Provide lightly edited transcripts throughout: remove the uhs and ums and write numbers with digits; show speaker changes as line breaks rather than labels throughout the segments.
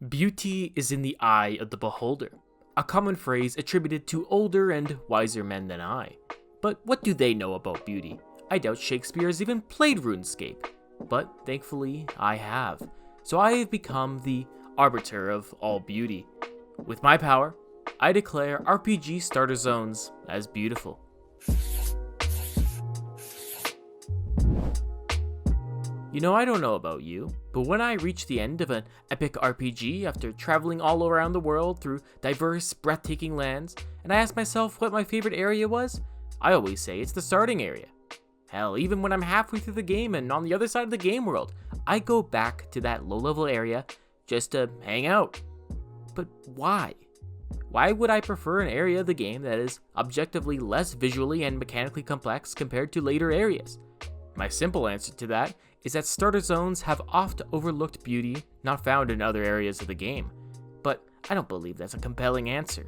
Beauty is in the eye of the beholder, a common phrase attributed to older and wiser men than I. But what do they know about beauty? I doubt Shakespeare has even played RuneScape, but thankfully I have. So I have become the arbiter of all beauty. With my power, I declare RPG starter zones as beautiful. You know, I don't know about you, but when I reach the end of an epic RPG after traveling all around the world through diverse, breathtaking lands, and I ask myself what my favorite area was, I always say it's the starting area. Hell, even when I'm halfway through the game and on the other side of the game world, I go back to that low-level area just to hang out. But why? Why would I prefer an area of the game that is objectively less visually and mechanically complex compared to later areas? My simple answer to that is that starter zones have oft overlooked beauty not found in other areas of the game, but I don't believe that's a compelling answer.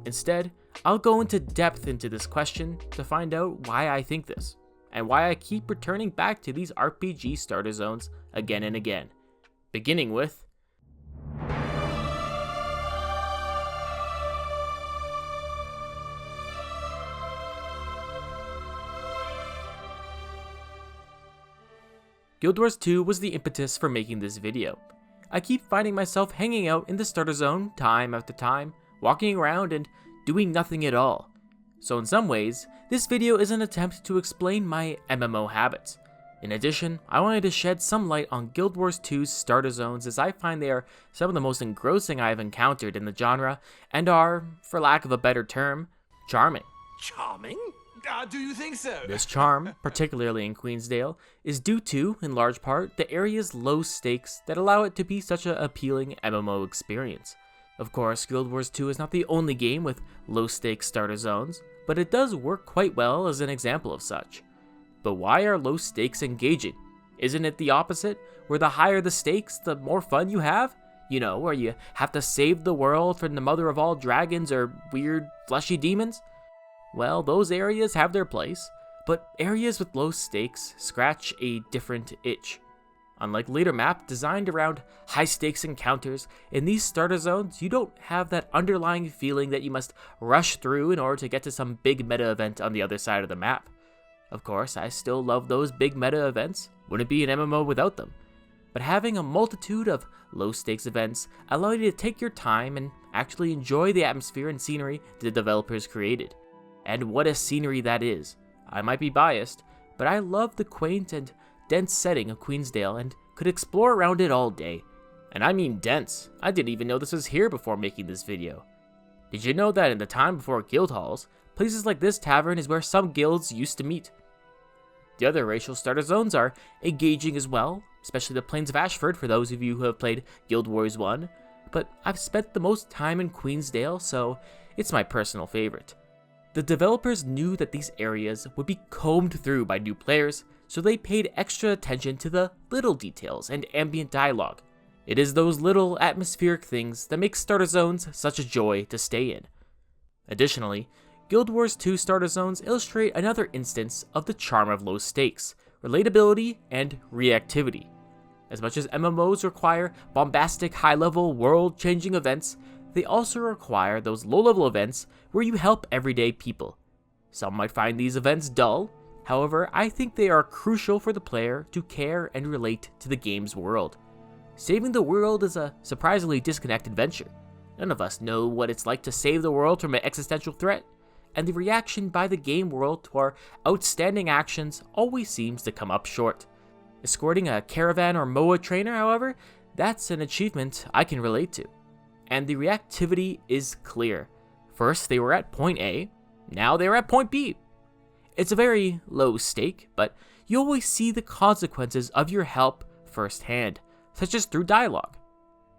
Instead, I'll go into depth into this question to find out why I think this, and why I keep returning back to these RPG starter zones again and again, beginning with Guild Wars 2 was the impetus for making this video. I keep finding myself hanging out in the starter zone time after time, walking around and doing nothing at all. So in some ways, this video is an attempt to explain my MMO habits. In addition, I wanted to shed some light on Guild Wars 2's starter zones, as I find they are some of the most engrossing I have encountered in the genre and are, for lack of a better term, charming.
Charming? Do you think so?
This charm, particularly in Queensdale, is due to, in large part, the area's low stakes that allow it to be such an appealing MMO experience. Of course, Guild Wars 2 is not the only game with low stakes starter zones, but it does work quite well as an example of such. But why are low stakes engaging? Isn't it the opposite, where the higher the stakes, the more fun you have? You know, where you have to save the world from the mother of all dragons or weird, fleshy demons? Well, those areas have their place, but areas with low stakes scratch a different itch. Unlike later maps designed around high stakes encounters, in these starter zones you don't have that underlying feeling that you must rush through in order to get to some big meta event on the other side of the map. Of course, I still love those big meta events, wouldn't be an MMO without them. But having a multitude of low stakes events allow you to take your time and actually enjoy the atmosphere and scenery the developers created. And what a scenery that is. I might be biased, but I love the quaint and dense setting of Queensdale and could explore around it all day. And I mean dense. I didn't even know this was here before making this video. Did you know that in the time before guild halls, places like this tavern is where some guilds used to meet? The other racial starter zones are engaging as well, especially the Plains of Ashford for those of you who have played Guild Wars 1, but I've spent the most time in Queensdale, so it's my personal favorite. The developers knew that these areas would be combed through by new players, so they paid extra attention to the little details and ambient dialogue. It is those little atmospheric things that make starter zones such a joy to stay in. Additionally, Guild Wars 2 starter zones illustrate another instance of the charm of low stakes, relatability, and reactivity. As much as MMOs require bombastic high-level world-changing events, they also require those low-level events where you help everyday people. Some might find these events dull, however, I think they are crucial for the player to care and relate to the game's world. Saving the world is a surprisingly disconnected venture. None of us know what it's like to save the world from an existential threat, and the reaction by the game world to our outstanding actions always seems to come up short. Escorting a caravan or MOA trainer, however, that's an achievement I can relate to. And the reactivity is clear. First, they were at point A, now they are at point B. It's a very low stake, but you always see the consequences of your help firsthand, such as through dialogue.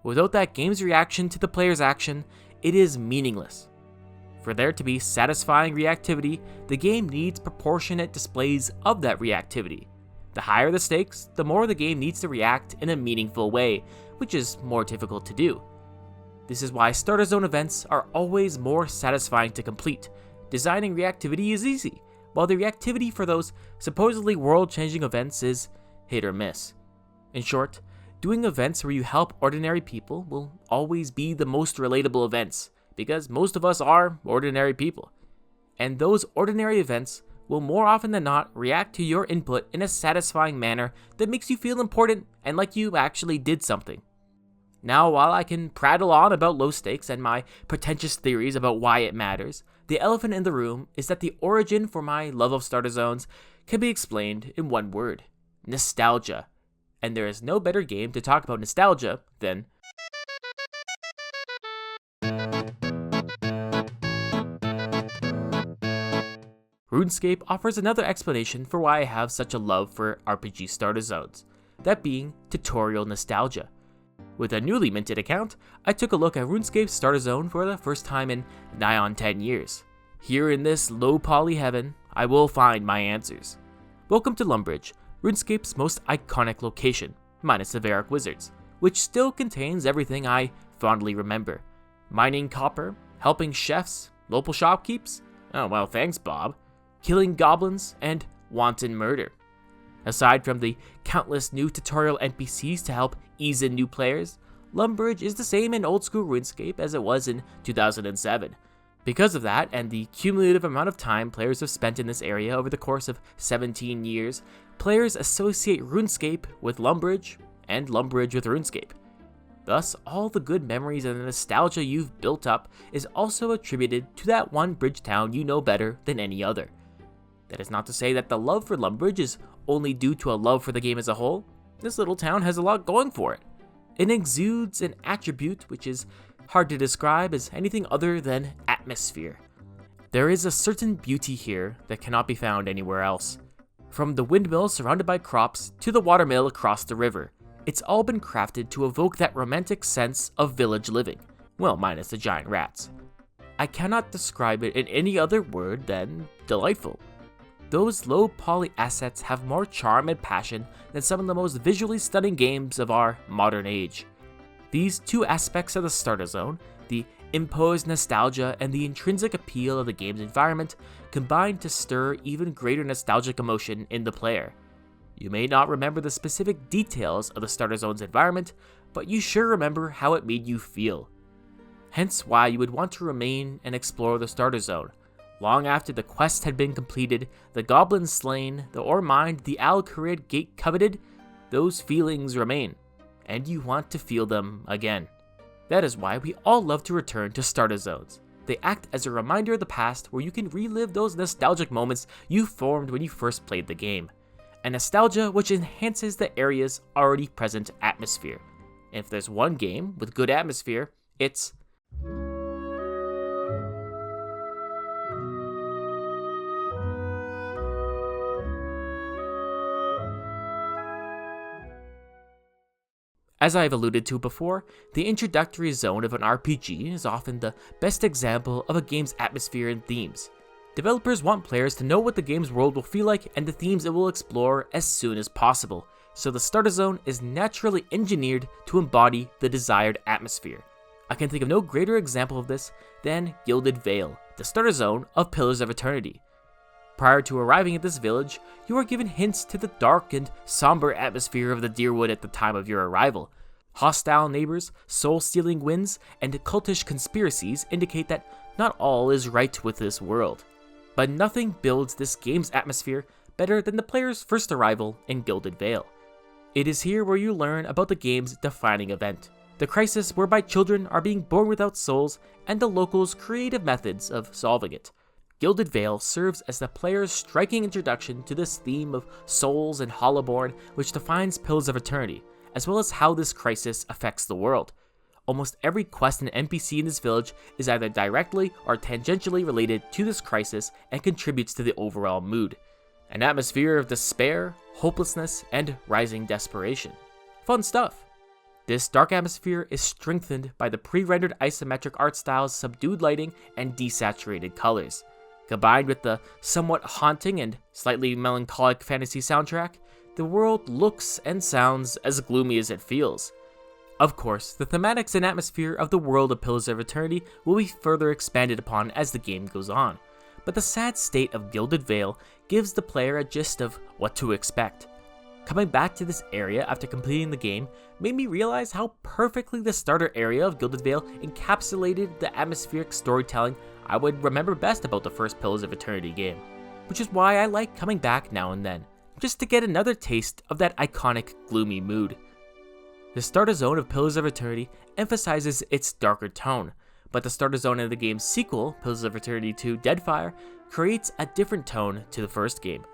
Without that game's reaction to the player's action, it is meaningless. For there to be satisfying reactivity, the game needs proportionate displays of that reactivity. The higher the stakes, the more the game needs to react in a meaningful way, which is more difficult to do. This is why starter zone events are always more satisfying to complete. Designing reactivity is easy, while the reactivity for those supposedly world-changing events is hit or miss. In short, Doing events where you help ordinary people will always be the most relatable events, because most of us are ordinary people. And those ordinary events will more often than not react to your input in a satisfying manner that makes you feel important and like you actually did something. Now, while I can prattle on about low stakes and my pretentious theories about why it matters, the elephant in the room is that the origin for my love of starter zones can be explained in one word: nostalgia. And there is no better game to talk about nostalgia than RuneScape offers another explanation for why I have such a love for RPG starter zones, that being tutorial nostalgia. With a newly minted account, I took a look at RuneScape's starter zone for the first time in nigh on 10 years. Here in this low poly heaven, I will find my answers. Welcome to Lumbridge, RuneScape's most iconic location, minus the Varrock Wizards, which still contains everything I fondly remember. Mining copper, helping chefs, local shopkeepers, oh well thanks Bob, killing goblins, and wanton murder. Aside from the countless new tutorial NPCs to help ease in new players, Lumbridge is the same in old school RuneScape as it was in 2007. Because of that, and the cumulative amount of time players have spent in this area over the course of 17 years, players associate RuneScape with Lumbridge, and Lumbridge with RuneScape. Thus, all the good memories and the nostalgia you've built up is also attributed to that one bridge town you know better than any other. That is not to say that the love for Lumbridge is only due to a love for the game as a whole. This little town has a lot going for it. It exudes an attribute which is hard to describe as anything other than atmosphere. There is a certain beauty here that cannot be found anywhere else. From the windmill surrounded by crops to the watermill across the river, it's all been crafted to evoke that romantic sense of village living, well, minus the giant rats. I cannot describe it in any other word than delightful. Those low poly assets have more charm and passion than some of the most visually stunning games of our modern age. These two aspects of the starter zone, the imposed nostalgia and the intrinsic appeal of the game's environment, combine to stir even greater nostalgic emotion in the player. You may not remember the specific details of the starter zone's environment, but you sure remember how it made you feel. Hence why you would want to remain and explore the starter zone. Long after the quest had been completed, the goblins slain, the ore mined, the Al-Kharid gate coveted, those feelings remain, and you want to feel them again. That is why we all love to return to starter zones. They act as a reminder of the past where you can relive those nostalgic moments you formed when you first played the game. A nostalgia which enhances the area's already present atmosphere. And if there's one game with good atmosphere, it's As I have alluded to before, the introductory zone of an RPG is often the best example of a game's atmosphere and themes. Developers want players to know what the game's world will feel like and the themes it will explore as soon as possible, so the starter zone is naturally engineered to embody the desired atmosphere. I can think of no greater example of this than Gilded Vale, the starter zone of Pillars of Eternity. Prior to arriving at this village, you are given hints to the dark and somber atmosphere of the Deerwood at the time of your arrival. Hostile neighbors, soul-stealing winds, and cultish conspiracies indicate that not all is right with this world. But nothing builds this game's atmosphere better than the player's first arrival in Gilded Vale. It is here where you learn about the game's defining event, the crisis whereby children are being born without souls and the locals' creative methods of solving it. Gilded Vale serves as the player's striking introduction to this theme of souls and Hollowborn, which defines Pillars of Eternity, as well as how this crisis affects the world. Almost every quest and NPC in this village is either directly or tangentially related to this crisis and contributes to the overall mood. An atmosphere of despair, hopelessness, and rising desperation. Fun stuff. This dark atmosphere is strengthened by the pre-rendered isometric art style's subdued lighting and desaturated colors. Combined with the somewhat haunting and slightly melancholic fantasy soundtrack, the world looks and sounds as gloomy as it feels. Of course, the thematics and atmosphere of the world of Pillars of Eternity will be further expanded upon as the game goes on, but the sad state of Gilded Vale gives the player a gist of what to expect. Coming back to this area after completing the game made me realize how perfectly the starter area of Gilded Vale encapsulated the atmospheric storytelling I would remember best about the first Pillars of Eternity game, which is why I like coming back now and then, just to get another taste of that iconic gloomy mood. The starter zone of Pillars of Eternity emphasizes its darker tone, but the starter zone of the game's sequel, Pillars of Eternity 2 Deadfire, creates a different tone to the first game.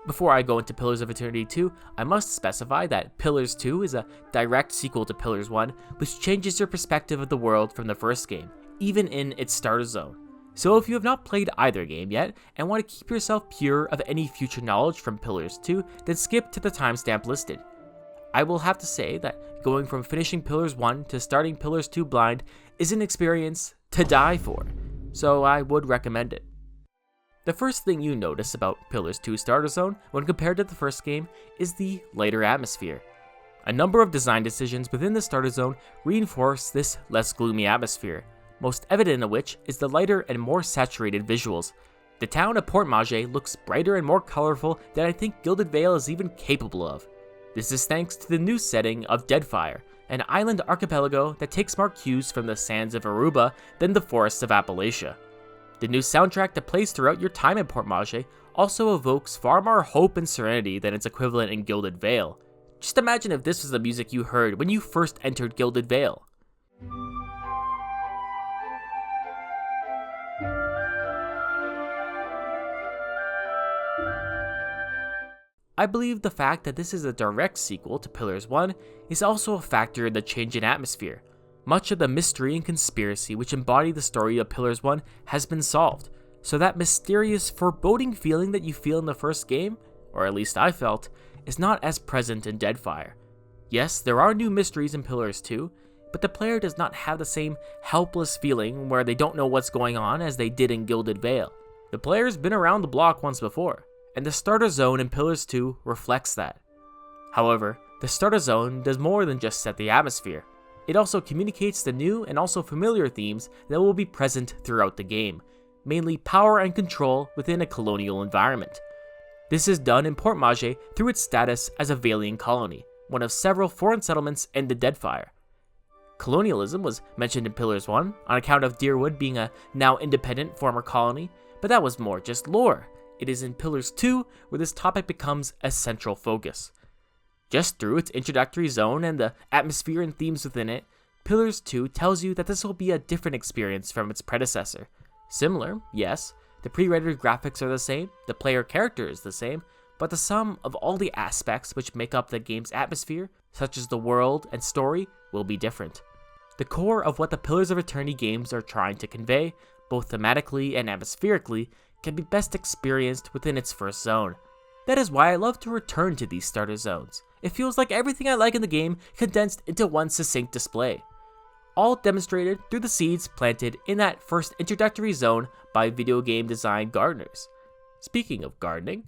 Before I go into Pillars of Eternity 2, I must specify that Pillars 2 is a direct sequel to Pillars 1, which changes your perspective of the world from the first game, even in its starter zone. So if you have not played either game yet, and want to keep yourself pure of any future knowledge from Pillars 2, then skip to the timestamp listed. I will have to say that going from finishing Pillars 1 to starting Pillars 2 blind is an experience to die for, so I would recommend it. The first thing you notice about Pillars 2 Starter Zone when compared to the first game is the lighter atmosphere. A number of design decisions within the Starter Zone reinforce this less gloomy atmosphere, most evident of which is the lighter and more saturated visuals. The town of Port Mage looks brighter and more colorful than I think Gilded Vale is even capable of. This is thanks to the new setting of Deadfire, an island archipelago that takes more cues from the sands of Aruba than the forests of Appalachia. The new soundtrack that plays throughout your time in Port Mage also evokes far more hope and serenity than its equivalent in Gilded Vale. Just imagine if this was the music you heard when you first entered Gilded Vale. I believe the fact that this is a direct sequel to Pillars 1 is also a factor in the change in atmosphere. Much of the mystery and conspiracy which embody the story of Pillars 1 has been solved, so that mysterious, foreboding feeling that you feel in the first game, or at least I felt, is not as present in Deadfire. Yes, there are new mysteries in Pillars 2, but the player does not have the same helpless feeling where they don't know what's going on as they did in Gilded Vale. The player's been around the block once before, and the starter zone in Pillars 2 reflects that. However, the starter zone does more than just set the atmosphere. It also communicates the new and also familiar themes that will be present throughout the game, mainly power and control within a colonial environment. This is done in Port Mage through its status as a Valian colony, one of several foreign settlements in the Deadfire. Colonialism was mentioned in Pillars 1 on account of Deerwood being a now independent former colony, but that was more just lore. It is in Pillars 2 where this topic becomes a central focus. Just through its introductory zone and the atmosphere and themes within it, Pillars 2 tells you that this will be a different experience from its predecessor. Similar, yes, the pre-rendered graphics are the same, the player character is the same, but the sum of all the aspects which make up the game's atmosphere, such as the world and story, will be different. The core of what the Pillars of Eternity games are trying to convey, both thematically and atmospherically, can be best experienced within its first zone. That is why I love to return to these starter zones. It feels like everything I like in the game condensed into one succinct display, all demonstrated through the seeds planted in that first introductory zone by video game design gardeners. Speaking of gardening,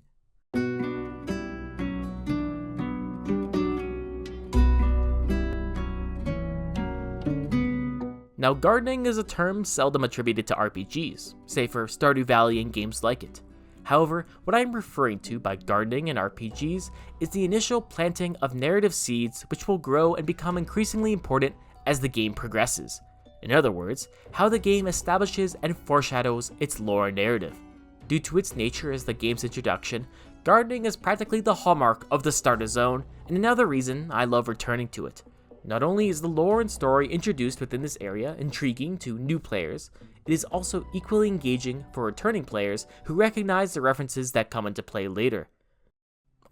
now gardening is a term seldom attributed to RPGs, save for Stardew Valley and games like it. However, what I'm referring to by gardening in RPGs is the initial planting of narrative seeds which will grow and become increasingly important as the game progresses. In other words, how the game establishes and foreshadows its lore and narrative. Due to its nature as the game's introduction, gardening is practically the hallmark of the starter zone, and another reason I love returning to it. Not only is the lore and story introduced within this area intriguing to new players, it is also equally engaging for returning players who recognize the references that come into play later.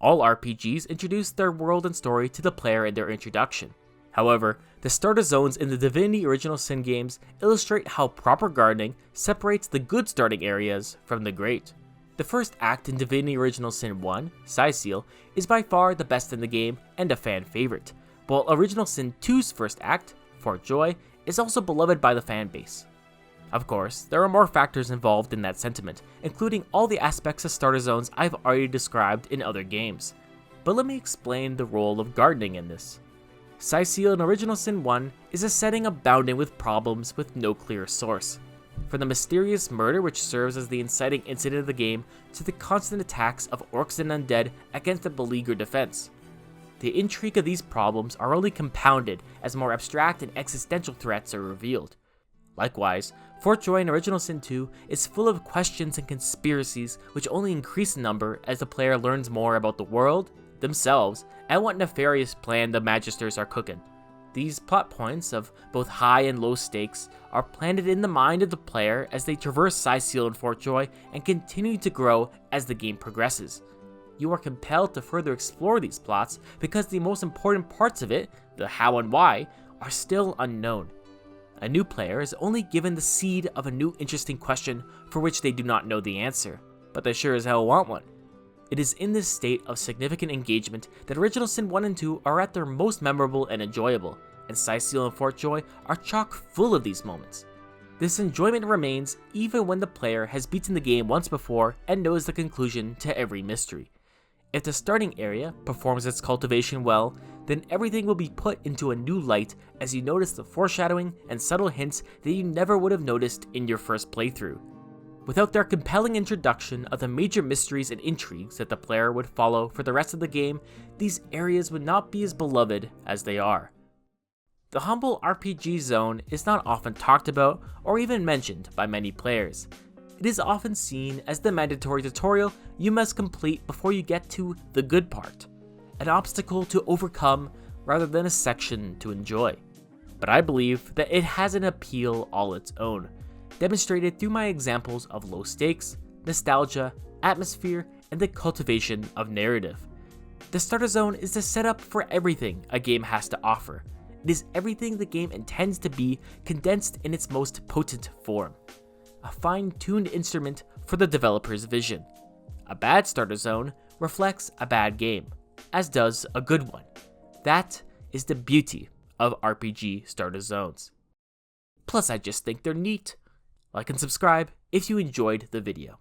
All RPGs introduce their world and story to the player in their introduction. However, the starter zones in the Divinity Original Sin games illustrate how proper gardening separates the good starting areas from the great. The first act in Divinity Original Sin 1, Seal, is by far the best in the game and a fan favorite, while Original Sin 2's first act, Fort Joy, is also beloved by the fan base. Of course, there are more factors involved in that sentiment, including all the aspects of starter zones I've already described in other games. But let me explain the role of gardening in this. Seal in Original Sin 1 is a setting abounding with problems with no clear source. From the mysterious murder which serves as the inciting incident of the game, to the constant attacks of orcs and undead against the beleaguered defense. The intrigue of these problems are only compounded as more abstract and existential threats are revealed. Likewise, Fort Joy in Original Sin 2 is full of questions and conspiracies which only increase in number as the player learns more about the world, themselves, and what nefarious plan the Magisters are cooking. These plot points of both high and low stakes are planted in the mind of the player as they traverse Cyseal and Fort Joy and continue to grow as the game progresses. You are compelled to further explore these plots because the most important parts of it, the how and why, are still unknown. A new player is only given the seed of a new interesting question for which they do not know the answer, but they sure as hell want one. It is in this state of significant engagement that Original Sin 1 and 2 are at their most memorable and enjoyable, and Cyseal and Fort Joy are chock full of these moments. This enjoyment remains even when the player has beaten the game once before and knows the conclusion to every mystery. If the starting area performs its cultivation well, then everything will be put into a new light as you notice the foreshadowing and subtle hints that you never would have noticed in your first playthrough. Without their compelling introduction of the major mysteries and intrigues that the player would follow for the rest of the game, these areas would not be as beloved as they are. The humble RPG zone is not often talked about or even mentioned by many players. It is often seen as the mandatory tutorial you must complete before you get to the good part, an obstacle to overcome rather than a section to enjoy. But I believe that it has an appeal all its own, demonstrated through my examples of low stakes, nostalgia, atmosphere, and the cultivation of narrative. The starter zone is the setup for everything a game has to offer. It is everything the game intends to be condensed in its most potent form. A fine-tuned instrument for the developer's vision. A bad starter zone reflects a bad game, as does a good one. That is the beauty of RPG starter zones. Plus, I just think they're neat. Like and subscribe if you enjoyed the video.